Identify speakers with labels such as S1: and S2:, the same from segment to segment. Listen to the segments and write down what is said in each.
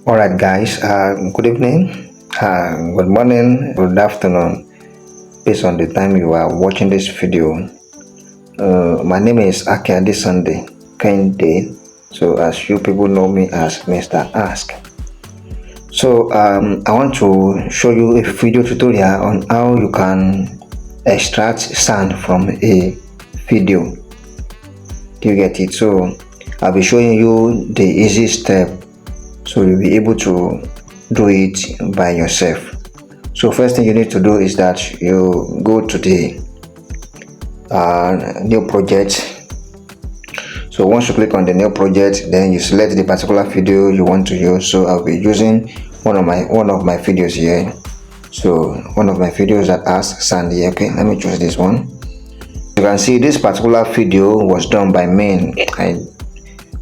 S1: All right, guys. Good evening, good morning, good afternoon, based on the time you are watching this video. My name is Akiade Sunday Kende. So, as you people know me as Mr. Ask. So, I want to show you a video tutorial on how you can extract sound from a video. Do you get it? So, I'll be showing you the easy step so you'll be able to do it by yourself. So first thing you need to do is that you go to the new project. So once you click on the new project, then you select the particular video you want to use. So I'll be using one of my videos here. So one of my videos that has Sandy. Okay, let me choose this one. You can see this particular video was done by me.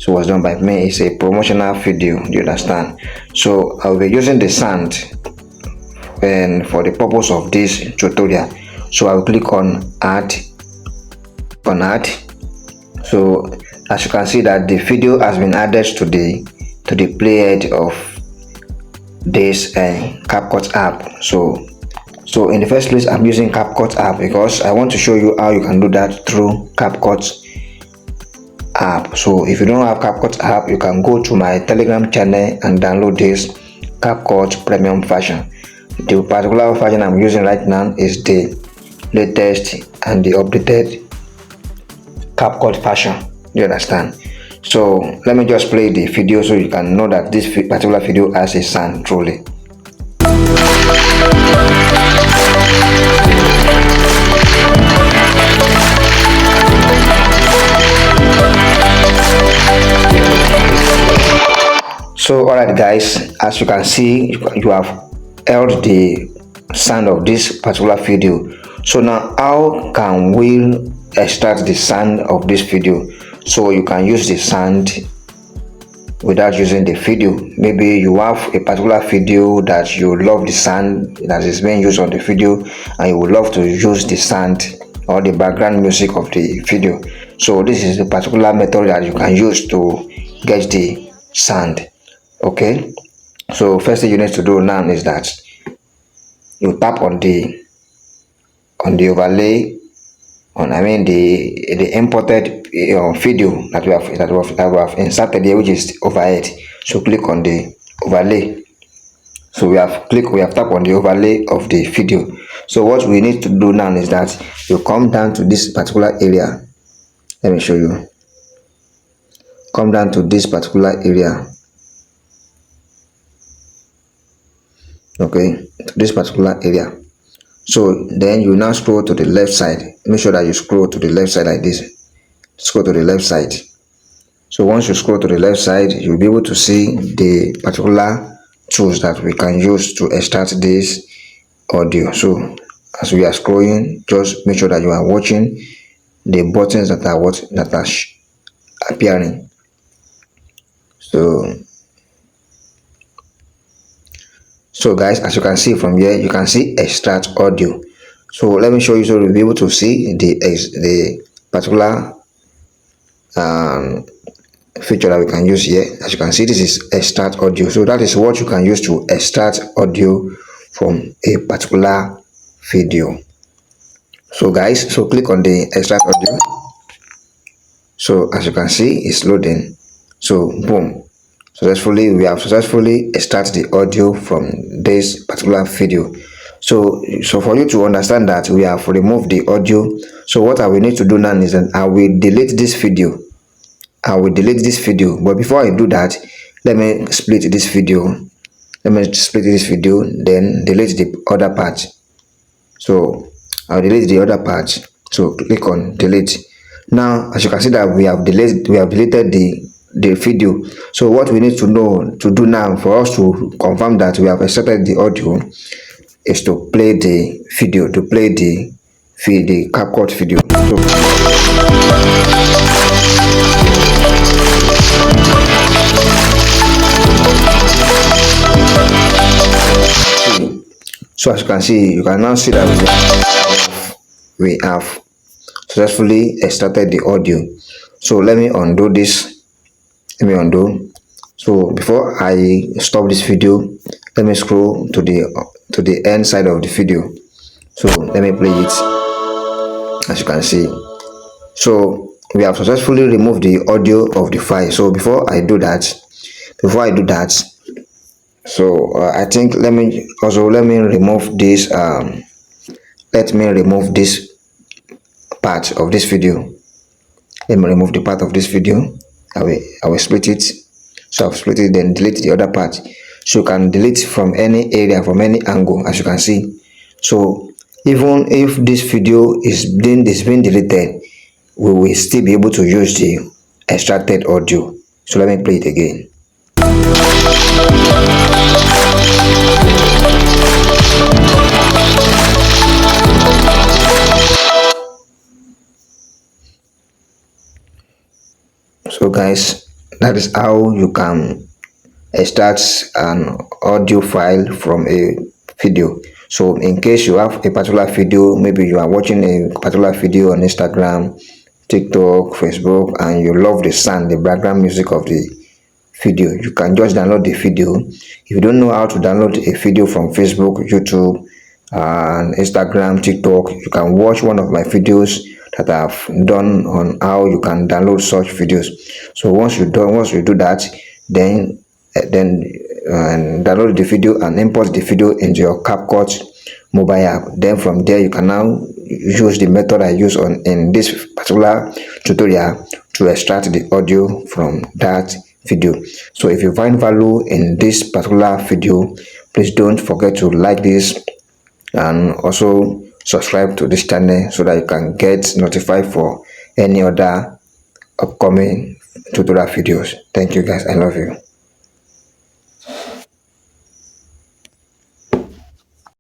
S1: It's a promotional video. Do you understand? So I'll be using the sound and for the purpose of this tutorial. So I'll click on add. So as you can see that the video has been added to the playhead of this CapCut app. So in the first place, I'm using CapCut app because I want to show you how you can do that through CapCut app. So if you don't have CapCut app, you can go to my Telegram channel and download this CapCut premium version. The particular version I'm using right now is the latest and the updated CapCut version. You understand? So let me just play the video so you can know that this particular video has a sound truly. So alright guys, as you can see, you have heard the sound of this particular video. So now how can we extract the sound of this video so you can use the sound without using the video? Maybe you have a particular video that you love the sound that is being used on the video and you would love to use the sound or the background music of the video. So this is the particular method that you can use to get the sound. Okay, so first thing you need to do now is that you tap on the overlay the imported video that we have inserted here, which is overhead. So click on the overlay. So we have tapped on the overlay of the video. So what we need to do now is that you come down to this particular area. Let me show you. Come down to this particular area. Okay, to this particular area. So then you now scroll to the left side. Make sure that you scroll to the left side like this. Scroll to the left side. So once you scroll to the left side, you'll be able to see the particular tools that we can use to extract this audio. So as we are scrolling, just make sure that you are watching the buttons that are appearing. So guys, as you can see from here, you can see extract audio. So let me show you so you'll be able to see the particular feature that we can use here. As you can see, this is extract audio. So that is what you can use to extract audio from a particular video. So guys, so click on the extract audio. So as you can see, it's loading. So boom, we have successfully extracted the audio from this particular video. So for you to understand that we have removed the audio, so what I will need to do now is that I will delete this video. But before I do that, let me split this video. Then delete the other part. So I'll delete the other part. So click on delete. Now as you can see that we have deleted the video. So what we need to do now for us to confirm that we have extracted the audio is to play the video, the CapCut video. So as you can see, you can now see that we have successfully extracted the audio. So let me undo this. So before I stop this video, let me scroll to the end side of the video. So let me play it. As you can see, so we have successfully removed the audio of the file. So before I do that, so I think let me remove this part of this video. Let me remove the part of this video. I will split it. So I've split it, then delete the other part. So you can delete from any area, from any angle, as you can see. So even if this video is being deleted, we will still be able to use the extracted audio. So let me play it again. So guys, that is how you can extract an audio file from a video. So in case you have a particular video, maybe you are watching a particular video on Instagram, TikTok, Facebook, and you love the sound, the background music of the video, you can just download the video. If you don't know how to download a video from Facebook, YouTube, and Instagram, TikTok, you can watch one of my videos that I've done on how you can download such videos. So once you do that, then download the video and import the video into your CapCut mobile app. Then from there you can now use the method I use in this particular tutorial to extract the audio from that video. So if you find value in this particular video, please don't forget to like this and also subscribe to this channel so that you can get notified for any other upcoming tutorial videos. Thank you guys, I love you.